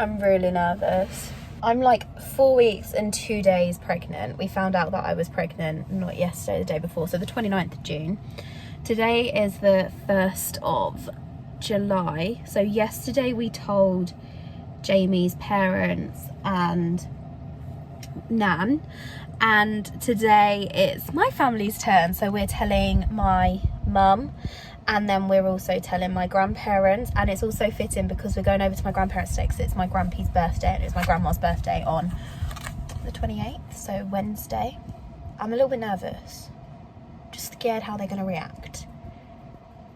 I'm really nervous. I'm like 4 weeks and 2 days pregnant. We found out that I was pregnant, not yesterday, the day before, so the 29th of June. Today is the 1st of July. So yesterday we told Jamie's parents and Nan, and today it's my family's turn. So we're telling my mum, and then we're also telling my grandparents, and it's also fitting because we're going over to my grandparents today because it's my grandpa's birthday and it's my grandma's birthday on the 28th, so Wednesday. I'm a little bit nervous, just scared how they're going to react,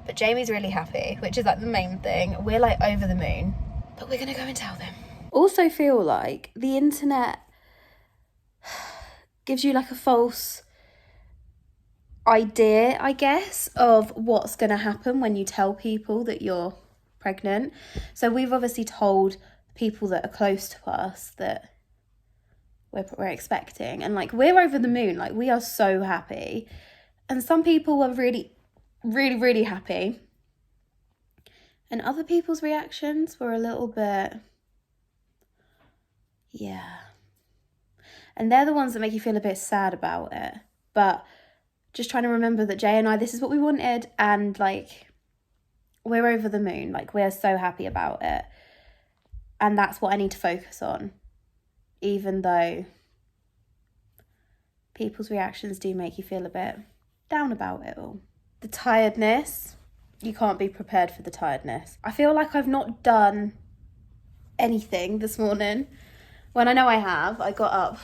but Jamie's really happy, which is like the main thing. We're like over the moon, but we're going to go and tell them. Also feel like the internet gives you like a false idea, I guess, of what's going to happen when you tell people that you're pregnant. So we've obviously told people that are close to us that we're expecting, and like we're over the moon, like we are so happy, and some people were really happy, and other people's reactions were a little bit, and they're the ones that make you feel a bit sad about it. But just trying to remember that Jay and I, this is what we wanted, and like we're over the moon, like we're so happy about it, and that's what I need to focus on, even though people's reactions do make you feel a bit down about it all. The tiredness, you can't be prepared for the tiredness. I feel like I've not done anything this morning, when I know I have. I got up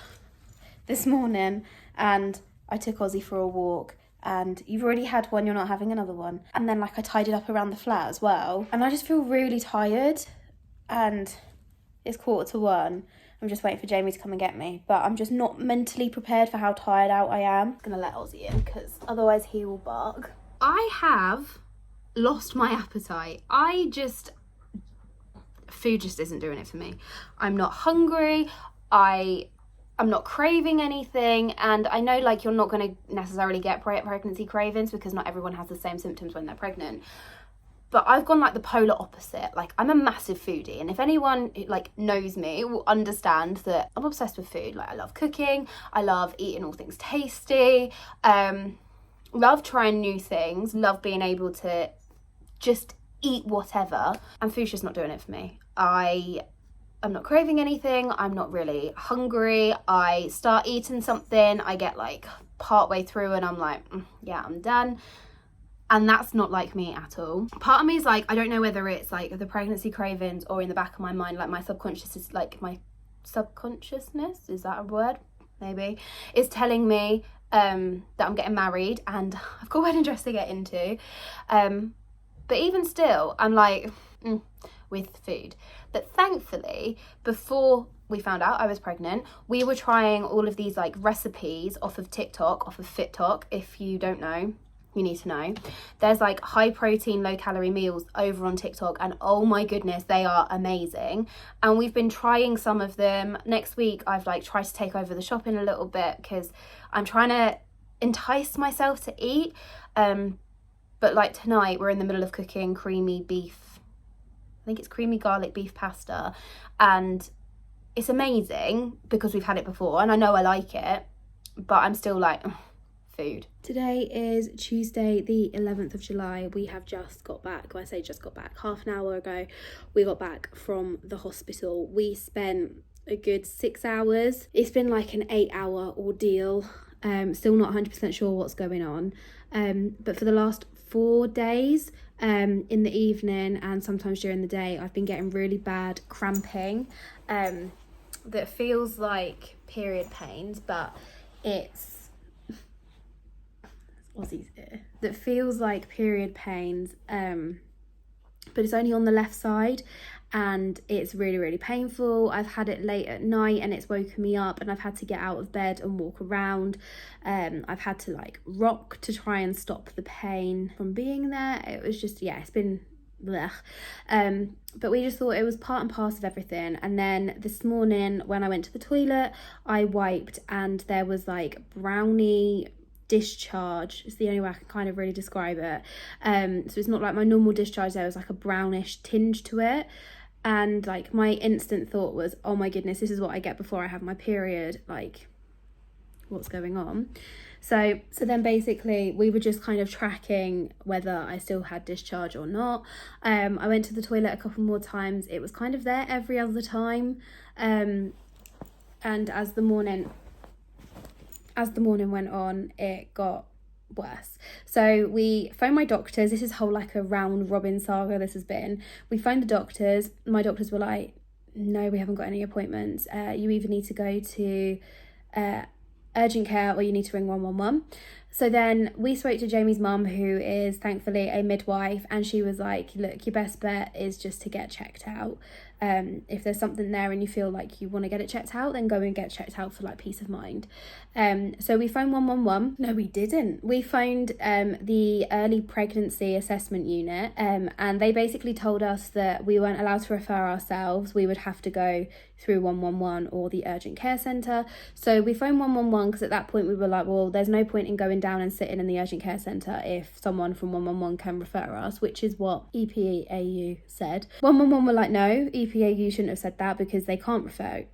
this morning and I took Ozzy for a walk, and you've already had one, you're not having another one. And then like I tidied up around the flat as well, and I just feel really tired, and it's 1:45. I'm just waiting for Jamie to come and get me, but I'm just not mentally prepared for how tired out I am. I'm gonna let Ozzy in because otherwise he will bark. I have lost my appetite. Food just isn't doing it for me. I'm not hungry. I'm not craving anything, and I know like you're not going to necessarily get pregnancy cravings because not everyone has the same symptoms when they're pregnant, but I've gone like the polar opposite. Like I'm a massive foodie, and if anyone like knows me will understand that I'm obsessed with food. Like I love cooking, I love eating all things tasty, love trying new things, love being able to just eat whatever, and food's just not doing it for me. I'm not craving anything, I'm not really hungry. I start eating something, I get like part way through and I'm like, yeah, I'm done. And that's not like me at all. Part of me is like, I don't know whether it's like the pregnancy cravings or in the back of my mind, like my subconscious is like, my subconsciousness, is that a word? Maybe. Is telling me that I'm getting married and I've got a wedding dress to get into. But even still, I'm like, with food. But thankfully, before we found out I was pregnant, we were trying all of these like recipes off of TikTok, off of FitTok. If you don't know, you need to know. There's like high protein, low calorie meals over on TikTok, and oh my goodness, they are amazing. And we've been trying some of them. Next week, I've like tried to take over the shopping a little bit because I'm trying to entice myself to eat. But like tonight, we're in the middle of cooking creamy beef. I think it's creamy garlic beef pasta, and it's amazing because we've had it before and I know I like it, but I'm still like, food. Today is Tuesday the 11th of July. We have just got back. When I say just got back, half an hour ago we got back from the hospital. We spent a good 6 hours. It's been like an 8-hour ordeal. Still not 100% sure what's going on, but for the last 4 days, in the evening and sometimes during the day, I've been getting really bad cramping that feels like period pains, but it's Aussie's ear. That feels like period pains, but it's only on the left side, and it's really painful. I've had it late at night and it's woken me up, and I've had to get out of bed and walk around. I've had to like rock to try and stop the pain from being there. It was just, yeah, it's been blech. But we just thought it was part and parcel of everything. And then this morning when I went to the toilet, I wiped and there was like brownie discharge. It's the only way I can kind of really describe it. So it's not like my normal discharge. There was like a brownish tinge to it, And like my instant thought was, oh my goodness, this is what I get before I have my period, like what's going on? So then basically we were just kind of tracking whether I still had discharge or not. I went to the toilet a couple more times. It was kind of there every other time. And as the morning went on, it got worse. So we phoned my doctors. This is whole like a round robin saga this has been. We phoned the doctors. My doctors were like, no, we haven't got any appointments. You either need to go to urgent care or you need to ring 111. So then we spoke to Jamie's mum, who is thankfully a midwife, and she was like, look, your best bet is just to get checked out. If there's something there and you feel like you want to get it checked out, then go and get checked out for like peace of mind. So we phoned 111. No, we didn't. We phoned the early pregnancy assessment unit, and they basically told us that we weren't allowed to refer ourselves. We would have to go through 111 or the urgent care centre. So we phoned 111 because at that point we were like, well, there's no point in going down and sitting in the urgent care centre if someone from 111 can refer us, which is what EPAU said. 111 were like, no, EPAU shouldn't have said that because we can't refer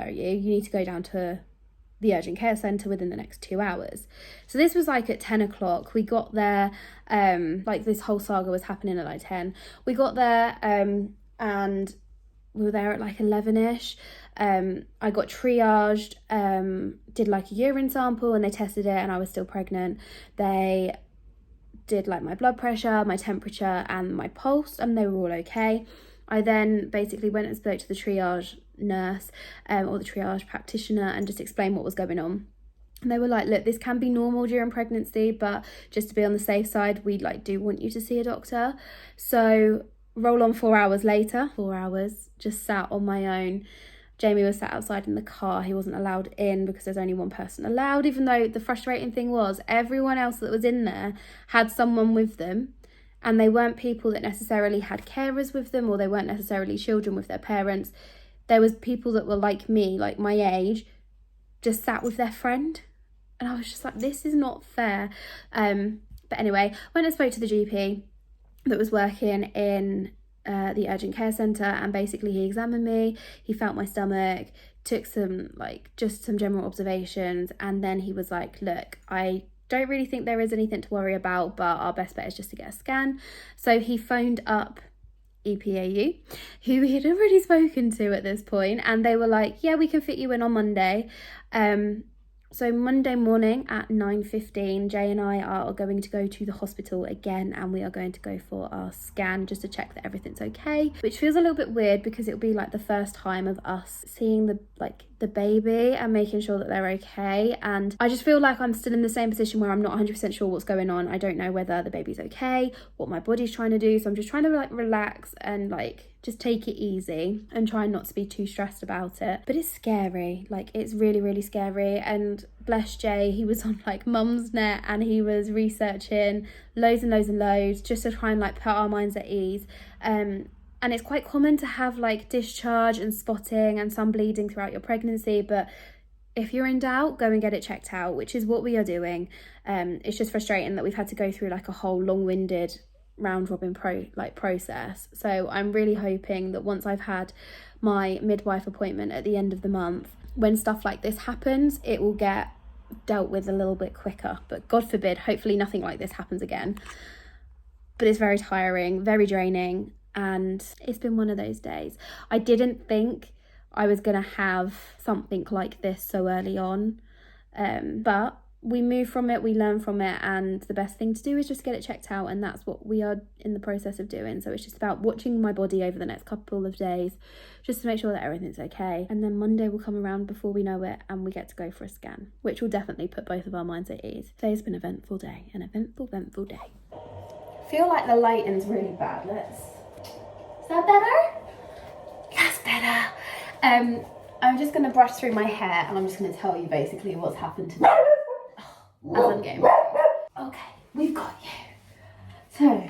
you. You need to go down to the urgent care centre within the next 2 hours. So this was like at 10 o'clock. We got there, like this whole saga was happening at like 10. We got there and we were there at like 11ish. I got triaged, did like a urine sample and they tested it and I was still pregnant. They did like my blood pressure, my temperature and my pulse, and they were all okay. I then basically went and spoke to the triage nurse or the triage practitioner and just explained what was going on. And they were like, look, this can be normal during pregnancy, but just to be on the safe side, we like do want you to see a doctor. So roll on 4 hours later, 4 hours, just sat on my own. Jamie was sat outside in the car. He wasn't allowed in because there's only one person allowed, even though the frustrating thing was everyone else that was in there had someone with them, and they weren't people that necessarily had carers with them, or they weren't necessarily children with their parents. There was people that were like me, like my age, just sat with their friend. And I was just like, this is not fair. But anyway, went and spoke to the GP that was working in the urgent care centre, and basically he examined me, he felt my stomach, took some just some general observations, and then he was like, look, I don't really think there is anything to worry about, but our best bet is just to get a scan. So he phoned up EPAU, who he had already spoken to at this point, and they were like, yeah, we can fit you in on Monday. So Monday morning at 9:15, Jay and I are going to go to the hospital again, and we are going to go for our scan just to check that everything's okay, which feels a little bit weird because it'll be like the first time of us seeing the baby and making sure that they're okay. And I just feel like I'm still in the same position where I'm not 100% sure what's going on. I don't know whether the baby's okay, what my body's trying to do. So I'm just trying to relax and just take it easy and try not to be too stressed about it. But it's scary, it's really, really scary. And bless Jay, he was on Mum's Net and he was researching loads and loads and loads just to try and put our minds at ease. And it's quite common to have discharge and spotting and some bleeding throughout your pregnancy, but if you're in doubt, go and get it checked out, which is what we are doing. It's just frustrating that we've had to go through a whole long-winded round robin process. So I'm really hoping that once I've had my midwife appointment at the end of the month, when stuff like this happens, it will get dealt with a little bit quicker. But God forbid, hopefully nothing like this happens again. But it's very tiring, very draining, and it's been one of those days. I didn't think I was going to have something like this so early on, but we move from it, we learn from it, and the best thing to do is just get it checked out, and that's what we are in the process of doing. So it's just about watching my body over the next couple of days just to make sure that everything's okay, and then Monday will come around before we know it and we get to go for a scan, which will definitely put both of our minds at ease. Today's been an eventful day, eventful day. I feel like the lighting's really bad. Is that better? That's better. I'm just going to brush through my hair and I'm just going to tell you basically what's happened to me as I'm getting ready. Okay, we've got you. So,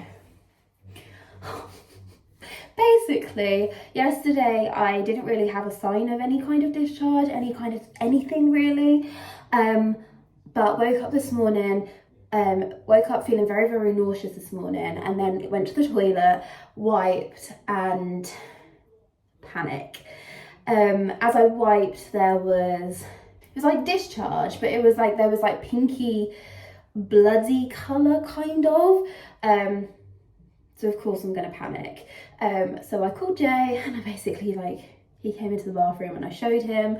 basically, yesterday I didn't really have a sign of any kind of discharge, anything really. But woke up this morning, woke up feeling very, very nauseous this morning, and then went to the toilet, wiped, and panic. As I wiped, it was like discharge, but it was like, there was like pinky, bloody colour kind of. So of course I'm gonna panic. So I called Jay, and I basically like, he came into the bathroom and I showed him,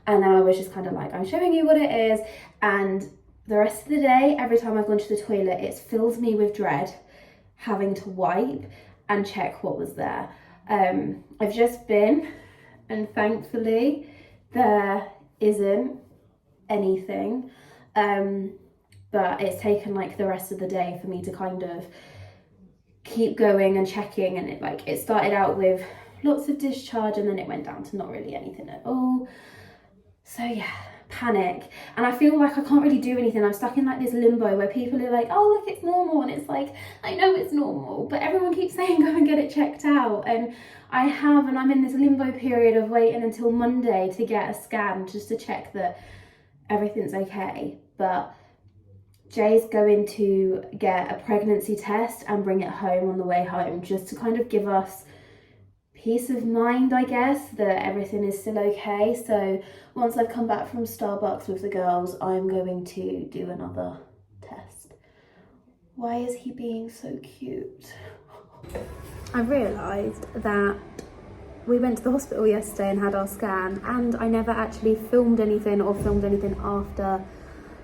and then I was just kind of like, I'm showing you what it is. And the rest of the day, every time I've gone to the toilet, it's filled me with dread having to wipe and check what was there. I've just been, and thankfully there isn't anything, but it's taken like the rest of the day for me to kind of keep going and checking, and it started out with lots of discharge, and then it went down to not really anything at all. So yeah, panic. And I feel like I can't really do anything. I'm stuck in like this limbo where people are like, oh look, it's normal, and it's like, I know it's normal, but everyone keeps saying go and get it checked out, and I have, and I'm in this limbo period of waiting until Monday to get a scan just to check that everything's okay. But Jay's going to get a pregnancy test and bring it home on the way home, just to kind of give us peace of mind, I guess, that everything is still okay. So once I've come back from Starbucks with the girls, I'm going to do another test. Why is he being so cute? I realised that we went to the hospital yesterday and had our scan, and I never actually filmed anything after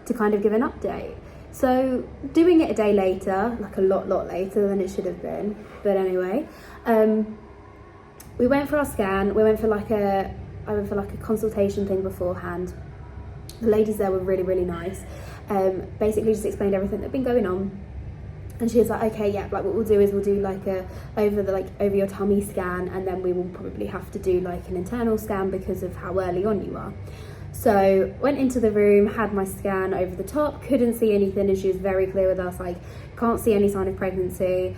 to kind of give an update. So doing it a day later, like a lot later than it should have been. But anyway, we went for our scan. I went for like a consultation thing beforehand. The ladies there were really nice. Basically just explained everything that'd been going on. And she was like, okay, yeah, like what we'll do is we'll do like a over your tummy scan, and then we will probably have to do like an internal scan because of how early on you are. So went into the room, had my scan over the top, couldn't see anything, and she was very clear with us, like, can't see any sign of pregnancy.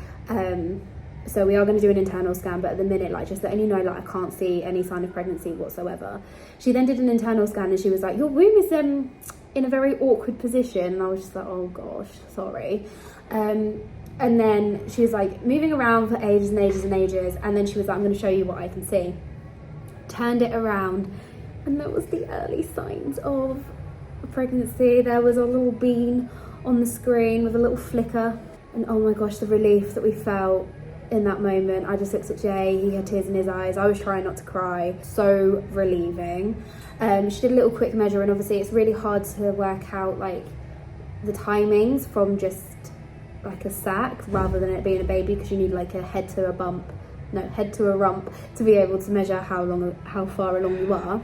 So we are going to do an internal scan, but at the minute, like, just letting you know, like, I can't see any sign of pregnancy whatsoever. She then did an internal scan, and she was like, your womb is in a very awkward position. And I was just like, oh gosh, sorry. And then she was like moving around for ages and ages, and then she was like, I'm going to show you what I can see. Turned it around, and that was the early signs of pregnancy. There was a little bean on the screen with a little flicker, and oh my gosh, the relief that we felt in that moment. I just looked at Jay, he had tears in his eyes. I was trying not to cry. So relieving. She did a little quick measure, and obviously it's really hard to work out like the timings from just like a sac rather than it being a baby, because you need like a head to a rump to be able to measure how far along you are.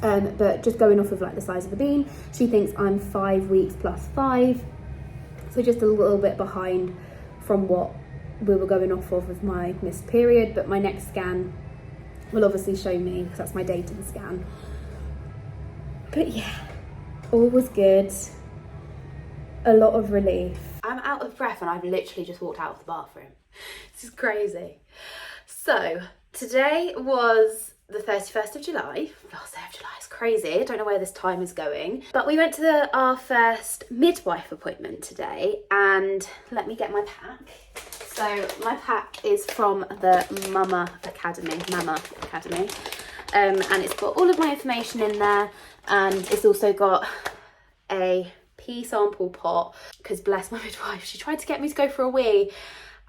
But just going off of like the size of the bean, she thinks I'm 5 weeks plus 5, so just a little bit behind from what we were going off of with my missed period. But my next scan will obviously show me, because that's my date of the scan. But yeah, all was good. A lot of relief. I'm out of breath and I've literally just walked out of the bathroom. This is crazy. So today was the 31st of July. Last day of July is crazy. I don't know where this time is going. But we went to our first midwife appointment today, and let me get my pack. So my pack is from the Mama Academy. And it's got all of my information in there, and it's also got a pee sample pot, because bless my midwife, she tried to get me to go for a wee,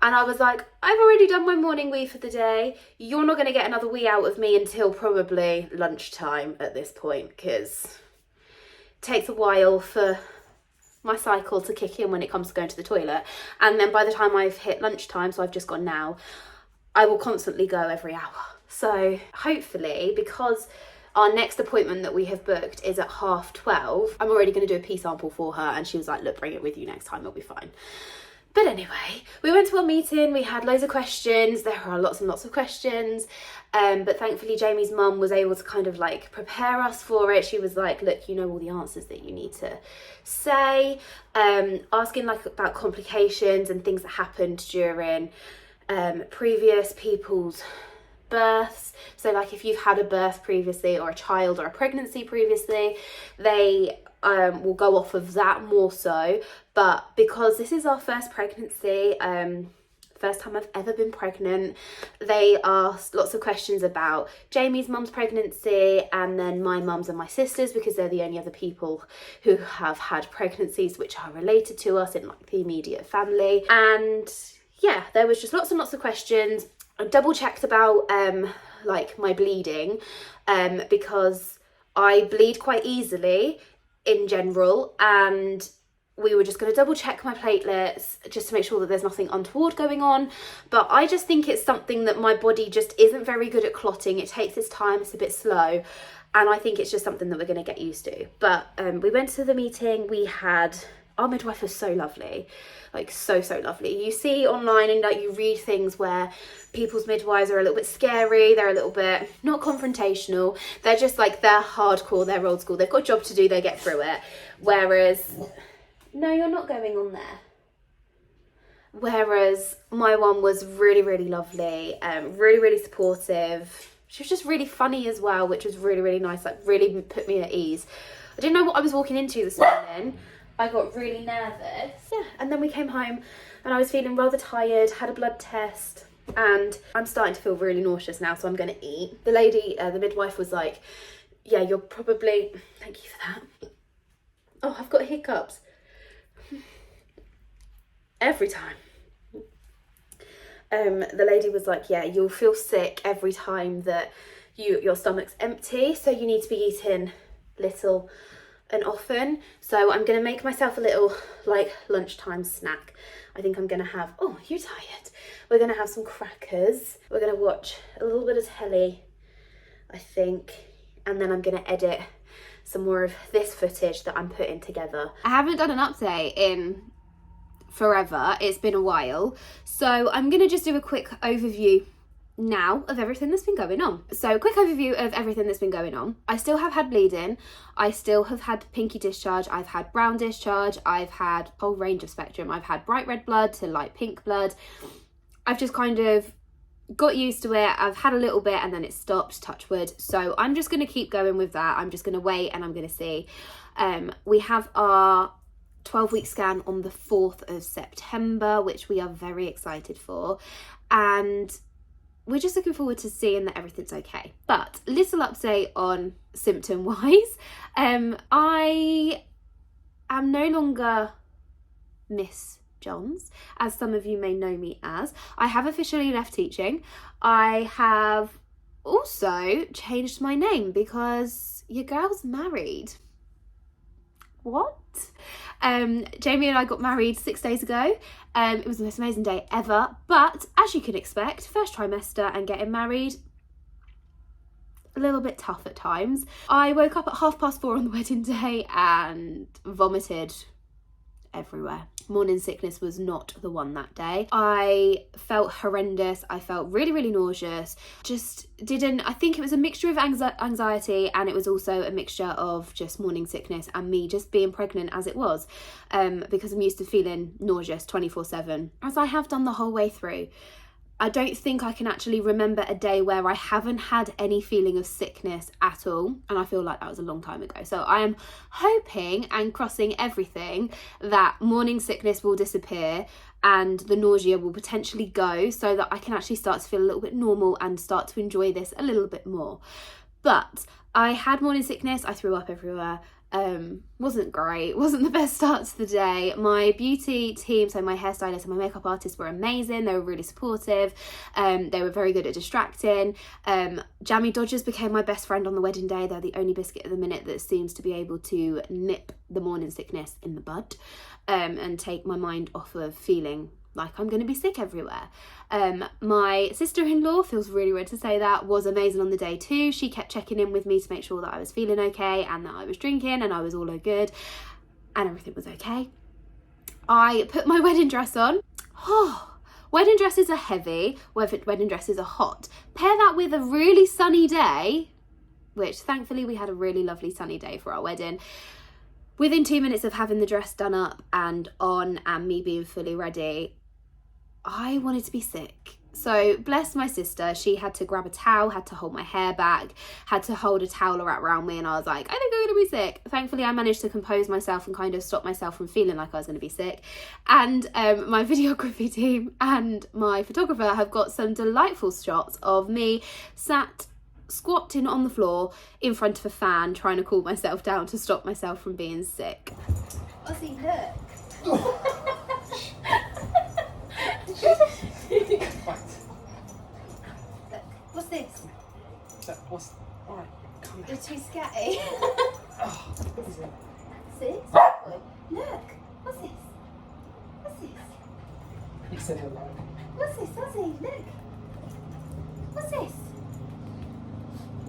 and I was like, I've already done my morning wee for the day. You're not going to get another wee out of me until probably lunchtime at this point, because it takes a while for my cycle to kick in when it comes to going to the toilet. And then by the time I've hit lunchtime, so I've just gone now, I will constantly go every hour. So hopefully, because our next appointment that we have booked is at 12:30, I'm already going to do a pee sample for her, and she was like, look, bring it with you next time, it'll be fine. But anyway, we went to our meeting, we had loads of questions. There are lots and lots of questions, but thankfully Jamie's mum was able to kind of like prepare us for it. She was like, look, you know all the answers that you need to say, asking like about complications and things that happened during previous people's births. So like if you've had a birth previously, or a child or a pregnancy previously, they will go off of that more so. But because this is our first pregnancy, first time I've ever been pregnant. They asked lots of questions about Jamie's mum's pregnancy and then my mum's and my sister's, because they're the only other people who have had pregnancies which are related to us in like the immediate family. And yeah, there was just lots and lots of questions. I double checked about like my bleeding because I bleed quite easily in general, and we were just going to double check my platelets just to make sure that there's nothing untoward going on. But I just think it's something that my body just isn't very good at clotting. It takes its time, it's a bit slow, and I think it's just something that we're going to get used to. But we went to the meeting. We had, our midwife was so lovely, like so lovely. You see online and like you read things where people's midwives are a little bit scary, they're a little bit not confrontational, they're just like, they're hardcore, they're old school, they've got a job to do, they get through it. Whereas, no, you're not going on there. Whereas my one was really lovely, really supportive. She was just really funny as well, which was really nice, like really put me at ease. I didn't know what I was walking into this morning. I got really nervous. Yeah, and then we came home and I was feeling rather tired, had a blood test, and I'm starting to feel really nauseous now, so I'm going to eat. The lady, the midwife was like, yeah, you're probably, thank you for that. Oh, I've got hiccups. Every time. The lady was like, yeah, you'll feel sick every time that your stomach's empty, so you need to be eating little and often. So I'm going to make myself a little like lunchtime snack. I think I'm going to have, oh, you're tired. We're going to have some crackers. We're going to watch a little bit of telly, I think. And then I'm going to edit some more of this footage that I'm putting together. I haven't done an update in forever. It's been a while. So I'm going to just do a quick overview now of everything that's been going on. So a quick overview of everything that's been going on. I still have had bleeding. I still have had pinky discharge. I've had brown discharge. I've had a whole range of spectrum. I've had bright red blood to light pink blood. I've just kind of got used to it. I've had a little bit and then it stopped, touch wood. So I'm just going to keep going with that. I'm just going to wait and I'm going to see. We have our 12-week scan on the 4th of September, which we are very excited for. And we're just looking forward to seeing that everything's okay. But little update on symptom wise. I am no longer Miss Johns, as some of you may know me as. I have officially left teaching. I have also changed my name because your girl's married. What? Jamie and I got married 6 days ago. It was the most amazing day ever, but as you can expect, first trimester and getting married, a little bit tough at times. I woke up at 4:30 on the wedding day and vomited everywhere. Morning sickness was not the one that day. I felt horrendous. I felt really nauseous. I think it was a mixture of anxiety, and it was also a mixture of just morning sickness and me just being pregnant as it was, because I'm used to feeling nauseous 24/7, as I have done the whole way through. I don't think I can actually remember a day where I haven't had any feeling of sickness at all, and I feel like that was a long time ago. So I am hoping and crossing everything that morning sickness will disappear and the nausea will potentially go, so that I can actually start to feel a little bit normal and start to enjoy this a little bit more. But I had morning sickness. I threw up everywhere. Wasn't great, wasn't the best start to the day. My beauty team, so my hairstylist and my makeup artist, were amazing. They were really supportive. They were very good at distracting. Jammy Dodgers became my best friend on the wedding day. They're the only biscuit at the minute that seems to be able to nip the morning sickness in the bud, and take my mind off of feeling like I'm going to be sick everywhere. My sister-in-law, feels really weird to say that, was amazing on the day too. She kept checking in with me to make sure that I was feeling okay and that I was drinking and I was all good and everything was okay. I put my wedding dress on. Wedding dresses are heavy, wedding dresses are hot. Pair that with a really sunny day, which thankfully we had a really lovely sunny day for our wedding. Within 2 minutes of having the dress done up and on and me being fully ready, I wanted to be sick. So bless my sister, she had to grab a towel, had to hold my hair back, had to hold a towel around me, and I was like, I think I'm gonna be sick. Thankfully I managed to compose myself and kind of stop myself from feeling like I was gonna be sick. And my videography team and my photographer have got some delightful shots of me sat squatting on the floor in front of a fan trying to cool myself down to stop myself from being sick. Ozzy, look. What's this? Alright, come on. You're too scatty. Oh, what is it? Six? Look. What's this? What's this? You said hello. What's this, Ozzy? Look. What's this?